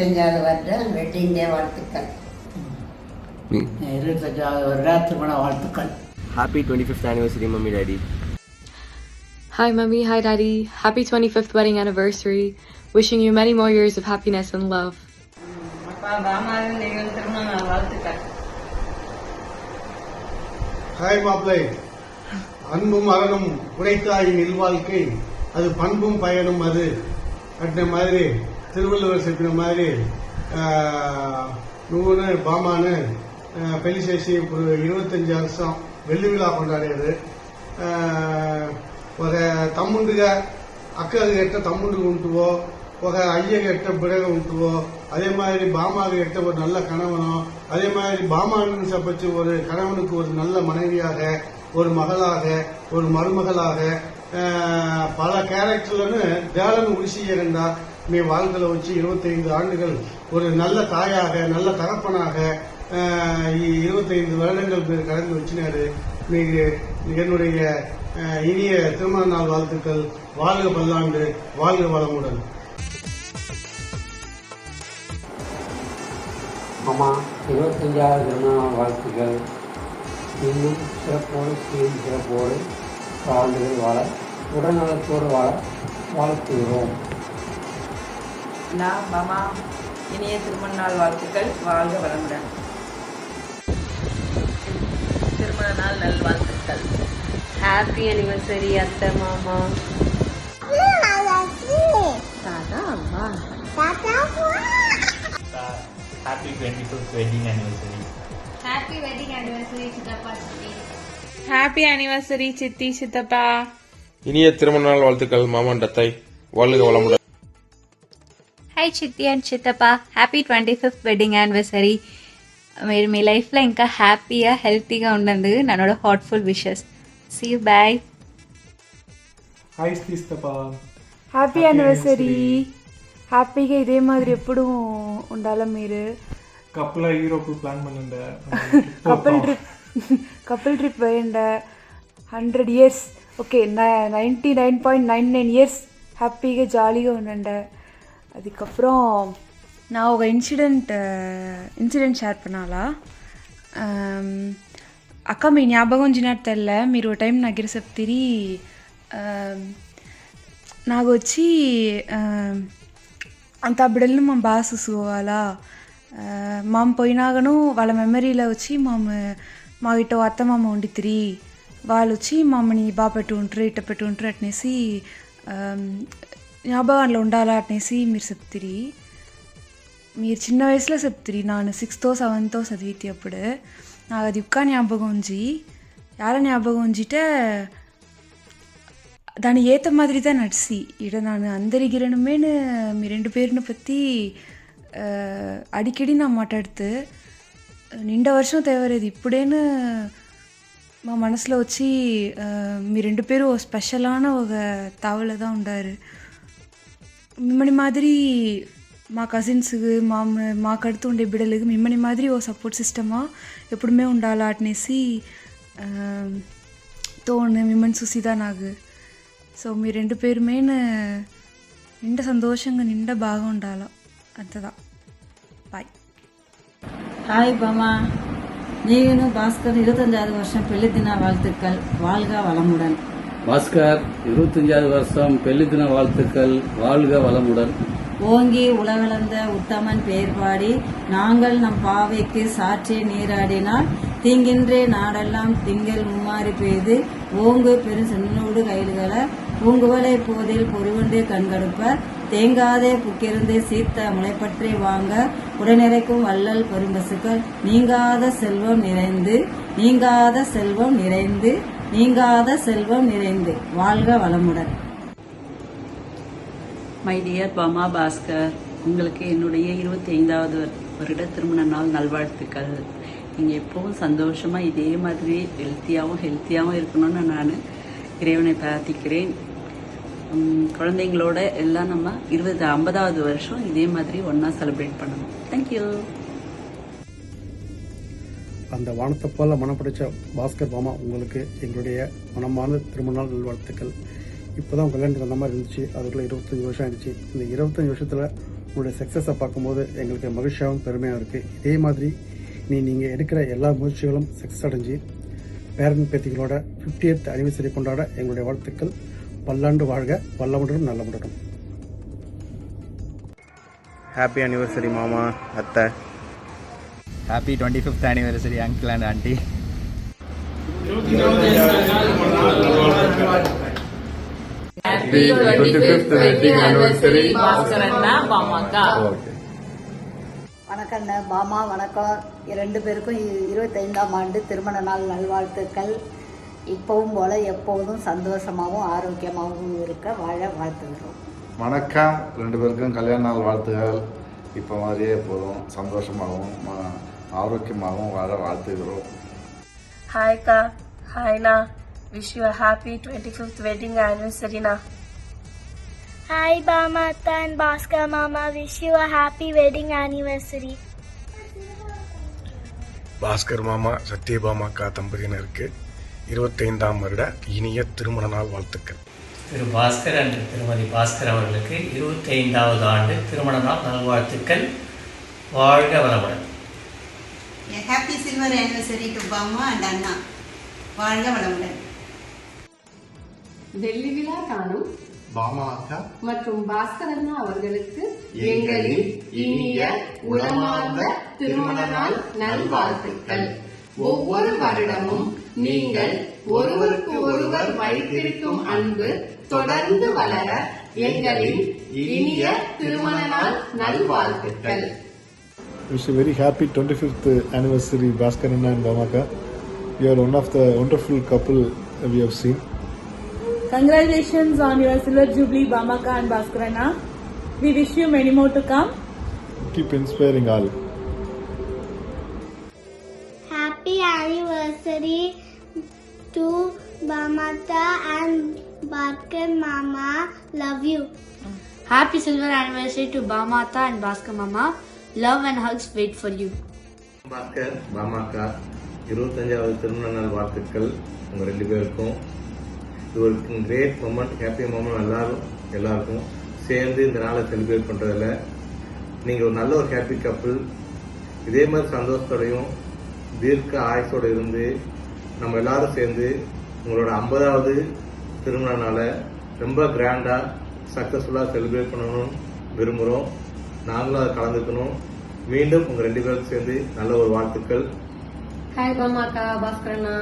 25வது வருடம் wedding day வாழ்த்துக்கள். 25வது வருட திருமண வாழ்த்துக்கள். Happy 25th anniversary, Mummy Daddy. Hi Mummy, hi Daddy. Happy 25th wedding anniversary. Wishing you many more years of happiness and love. அப்பா பாமாவின் நீங்கள் திருமண நாள் வாழ்த்துக்கள். ஹாய் மாப்பிள்ளை, அன்பும் அறனும் உடைத்தாயின் இல்வாழ்க்கை அது பண்பும் பயனும் அது அப்படின்ற மாதிரி திருவள்ளுவர் சொல்ற மாதிரி நூறு பாமானு பெலி చేసి ఇప్పుడు 25 வருஷம் వెల్లి విలా కొண்டாడేది. ఒక తమ్ముండుగా అక్కగా ఎట్ట తమ్ముడుగా ఉంటువో, ఒక అయ్యగా ఎట్ట బిడగా ఉంటువో, அதே மாதிரி பாமாவுக்கு எட்ட ஒரு நல்ல கணவனோ, அதே மாதிரி பாமான்னு சப்பச்சு ஒரு கணவனுக்கு ஒரு நல்ல மனைவியாக, ஒரு மகளாக, ஒரு மருமகளாக பல கேரக்டர்லன்னு தேவன் உரிசியகண்டா நீ வாழ்க்கையில வச்சு 25 ஆண்டுகள் ஒரு நல்ல தாயாக, நல்ல தகப்பனாக 25 வருடங்கள் பேர் கடந்து வச்சினாரு. நீங்க என்னுடைய இனிய திருமண நாள் வாழ்த்துக்கள். வாழ்க பல்லாண்டு, வாழ்க வளமுடன். அம்மா 25வது திருமண வாழ்த்துக்கள். இன்னும் சிறப்போடு சிறப்போடு ஆண்டுகள் வாழ, உடல்நலத்தோடு வாழ வாழ்த்துகிறோம். நான் மாமா இனிய திருமண நாள் வாழ்த்துக்கள். வாழ்க வளமுடன். திருமண நாள் நல் வாழ்த்துக்கள். Happy anniversary அத்தை மாமா. தாத்தா அம்மா. Happy 25th wedding anniversary. Happy wedding anniversary சித்தப்பா சித்தி. Happy anniversary சித்தி சித்தப்பா. இனிய திருமண நாள் வாழ்த்துக்கள் மாமா டத்தை. வாழ்க வளமுடன். Hi చిత్తి అండ్ చిత్తప్పా. Happy 25th wedding anniversary. మీరు మీ లైఫ్లో ఇంకా హ్యాపీగా హెల్తీగా ఉన్నందుకు నన్నోட heartful wishes. See you, bye. Hi சித்தப்பா. Happy anniversary. హ్యాపీగా ఇదే మాదిరి ఎప్పుడు ఉండాలా మీరు. కపుల్ యూరోప్ ప్లాన్ பண்ணுங்க. கப்பல் ட்ரிப் வேண்ட 100 இயர்ஸ் ஓகே 99.99 இயர்ஸ் హ్యాపీగా జాలీగా ఉండండి. அதுக்கப்புறம் நான் ஒரு ఇన్సిడెంట్ షేర్ பண்ணాలా. అక్క మీ జ్ఞాపకం ఉంచినట్టు తెల్ల మీరు ఓ టైం నాకు చెప్తిరి. నాకు వచ్చి అంత బిడ్డలను మా బాగా చూసుకోవాలా. మామ పోయినాగను వాళ్ళ మెమరీలో వచ్చి మా ఇటు అత్త మామ ఉండితిరి. వాళ్ళు వచ్చి మమ్మల్ని బాగా పెట్టుకుంటారు, ఇట్ట పెట్టుకుంటారు అట్నేసి జ్ఞాపకంలో ఉండాలా అట్నేసి మీరు చెప్తిరి. మీరు చిన్న వయసులో చెప్తిరి. ನಾನು 6th 7th చదివితే అప్పుడు నాకు అది ఒక్క ஞாபகம் ఉంచి யார ஞாபகம் ఉంచిటే దాని ஏற்ற மாதிரி தான் நடிச்சு இட நான் అందరిగిరணுமேனு మీ 2 పేరును పற்றி అడిக்கடி நான் మాట్లాడుతూ నిండా వర్షం తేవరేది ఇప్పుడేను మా మనసులో వచ్చి మీ 2 பேரும் ஒரு ஸ்பெஷலான ஒரு தாவல தான் ఉండారు. మిమ్మల్ని మాదిరి మా కజిన్స్కి మాకు அடுத்து ఉండే బిడ్డలకి మిమ్మల్ని మాదిరి ఓ సపోర్ట్ సిస్టమా ఎప్పుడుమే ఉండాలా అట్నేసి తోను మిమ్మల్ని చూసిదా నాకు. సో మీ 2 పేరుమే నిండా సంతోషంగా నిండా బాగా ఉండాలా అంతదా. బాయ్. హాయ్ బామా, నేను భాస్కర్ 25வது வருஷம் పెళ్లి దిన வாழ்த்துக்கள். வாழ்க வளமுடன். பாஸ்கர் 25வது வருஷம் பெல்லி தின வாழ்த்துக்கள். வாழ்க வளமுடன். ஓங்கி உலகளந்த உத்தமன் பெயர் பாடி நாங்கள் நம் பாவைக்கு சாற்றே நீராடினால் தீங்கின்றே நாடெல்லாம் திங்கள் மும்மாறி பெய்து ஓங்கு பெரும் சென்னோடு கைல்களை பூங்குவலை போதில் பொறிவொன்றே கண்கடுப்ப தேங்காதே புக்கிருந்தே சீத்த முளைப்பற்றி வாங்க உடனிறைக்கும் வள்ளல் பெரும்பசுக்கள் நீங்காத செல்வம் நிறைந்து நீங்காத செல்வம் நிறைந்து நீங்காத செல்வம் நிறைந்து வாழ்க வளமுடன். மை டியர் பாமா பாஸ்கர், உங்களுக்கு என்னுடைய 25வது வருட திருமண நாள் நல்வாழ்த்துக்கள். நீங்கள் எப்பவும் சந்தோஷமாக இதே மாதிரி ஹெல்த்தியாகவும் இருக்கணும்னு நான் இறைவனை பிரார்த்திக்கிறேன். குழந்தைங்களோட எல்லாம் நம்ம 50வது வருஷம் இதே மாதிரி ஒன்றா செலிப்ரேட் பண்ணணும். தேங்க்யூ. அந்த வானத்தை போல மனப்படைச்ச பாஸ்கர் மாமா, உங்களுக்கு எங்களுடைய மனமான திருமண நாள் நல்வாழ்த்துக்கள். இப்போ தான் கல்யாணத்துக்கு அந்த மாதிரி இருந்துச்சு. அதுக்குள்ளே 25 வருஷம் ஆயிடுச்சு. இந்த 25 வருஷத்தில் உங்களுடைய சக்ஸஸை பார்க்கும்போது எங்களுக்கு மகிழ்ச்சியாகவும் பெருமையாக இருக்குது. இதே மாதிரி நீங்கள் எடுக்கிற எல்லா முயற்சிகளும் சக்ஸஸ் அடைஞ்சு பேரன் பேத்திகளோட 50th அனிவர்சரி கொண்டாட எங்களுடைய வாழ்த்துக்கள். பல்லாண்டு வாழ்க, வல்லமுடனும் நல்லமுடனும். ஹாப்பி அனிவர்சரி மாமா அத்தை. Happy 25th anniversary uncle and auntie. Happy 25th wedding anniversary பாஸ்கரண்ணா பாமாக்கா. வணக்கண்ண பாமா, வணக்கம். 2 பேருக்கும் 25ஆம் ஆண்டு திருமண நாள் நல்வாழ்த்துக்கள். இப்பவும் போல எப்போதும் சந்தோஷமாகவும் ஆரோக்கியமாகவும் இருக்க வாழ வாழ்த்துகிறோம். வணக்கம். 2 பேருக்கும் கல்யாண நாள் வாழ்த்துகள். இப்போ மாதிரியே எப்போதும் சந்தோஷமாகவும் ஆரோக்கியமாகவும் வாழ வாழ்த்துகிறோம். ஹாய்க்கா, ஹாய்ண்ணா. Wish you a happy 25th wedding anniversary na. Hi Bama Atta and Bhaskar Mama, wish you a happy wedding anniversary. Bhaskar மாமா சத்யபாமா அக்கா தம்பதியினருக்கு 25ஆம் வருட இனிய திருமண நாள் வாழ்த்துக்கள். திரு பாஸ்கர் அண்ட் திருமதி பாஸ்கர் அவர்களுக்கு 25வது ஆண்டு திருமண நாள் நல்வாழ்த்துக்கள். வாழ்க வளமுடன். Happy silver anniversary to Bama and அண்ணா. வாழ்க வளமுடன். வெள்ளி விழா காணும் பாமா அக்கா மற்றும் பாஸ்கர் அண்ணா அவர்களுக்கு எங்களின் இனிய உளமார்ந்த திருமண நாள் நல்வாழ்த்துக்கள். ஒவ்வொரு வருடமும் நீங்கள் ஒருவருக்கு ஒருவர் வைத்திருக்கும் அன்பு தொடர்ந்து வளர எங்களின் இனிய திருமண நாள் நல்வாழ்த்துக்கள். Wish a very happy 25th anniversary Bhaskar Anna and Bhamaka. You are one of the wonderful couple we have seen. Congratulations on your silver jubilee Bhamaka and Bhaskar Anna. We wish you many more to come. Keep inspiring all. Happy anniversary to Bamata and Bhaskar Mama. Love you. Happy silver anniversary to Bamata and Bhaskar Mama. Love and hugs wait for you. Bhaskar பாமாக்கா 25வது திருமண நாள் வாழ்த்துக்கள் உங்கள் 2 பேருக்கும். இது ஒரு great moment, happy moment. எல்லாருக்கும் சேர்ந்து இந்த நாளை செலிப்ரேட் பண்ணுறதில்ல. நீங்கள் ஒரு நல்ல ஒரு ஹாப்பி கப்புள். இதே மாதிரி சந்தோஷத்தோடையும் தீர்க்க ஆயுசோடு இருந்து நம்ம எல்லாரும் சேர்ந்து உங்களோட 50வது திருமண நாளை ரொம்ப கிராண்டாக சக்ஸஸ்ஃபுல்லாக செலிப்ரேட் பண்ணணும்னு விரும்புகிறோம். நாங்களும் அதை கலந்துக்கணும். மீண்டும் உங்கள் 2 பேருக்கும் சேர்ந்து நல்ல ஒரு வாழ்த்துக்கள். ஹாய் பாமாக்கா, பாஸ்கர் அண்ணா.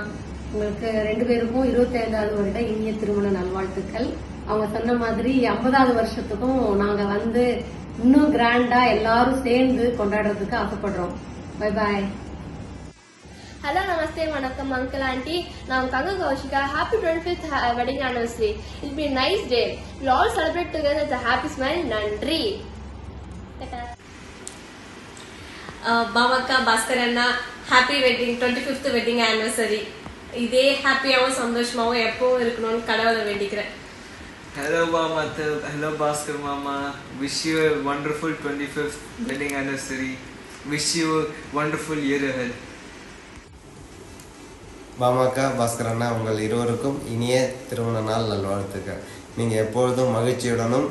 உங்களுக்கு 2 பேருக்கும் 25வது வருட இனிய திருமண நல்வாழ்த்துக்கள். அவங்க சொன்ன மாதிரி 50வது வருஷத்துக்கும் நாங்க வந்து இன்னும் கிராண்டா எல்லாரும் சேர்ந்து கொண்டாடுறதுக்கு ஆசைப்படுறோம். Bye bye. Hello, namaste, vanakkam, uncle, auntie. Now I'm Kanga Kaushika. Happy 25th wedding anniversary. It'll be a nice day. We'll all celebrate together with a happy smile. Nandri. பாமாக்கா, பாஸ்கர் அண்ணா, happy wedding 25th wedding anniversary. இதே ஹாப்பியாகவும் சந்தோஷமாகவும் எப்பவும் இருக்கணும்னு கடவுளை வேண்டிக்கிறேன். Hello Bhamata, hello Bhaskar Mama. Wish you a wonderful 25th wedding anniversary. Wish you a wonderful year ahead. பாமாக்கா Bhaskar அண்ணா உங்கள் இருவருக்கும் இனிய திருமண நாள் நல்வாழ்த்துக்கள். நீங்கள் எப்பொழுதும் மகிழ்ச்சியுடனும்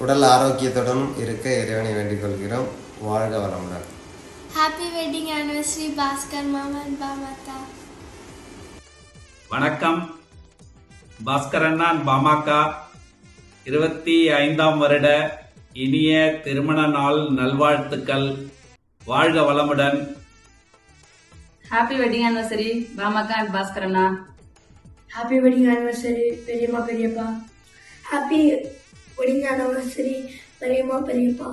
உடல் ஆரோக்கியத்துடனும் இருக்க இறைவனை வேண்டிக் கொள்கிறோம். வாழ்க வளமுடன். Happy wedding anniversary, Bhaskar Mama and Bamata. வணக்கம். பாஸ்கர் அண்ணா பாமாக்கா 25ஆம் வருட இனிய திருமண நாள் நல்வாழ்த்துக்கள். வாழ்க வளமுடன். Happy wedding anniversary, Bhamaka and Bhaskar Anna. Happy wedding anniversary, Periyamma Periyappa. Happy wedding anniversary, Periyamma Periyappa.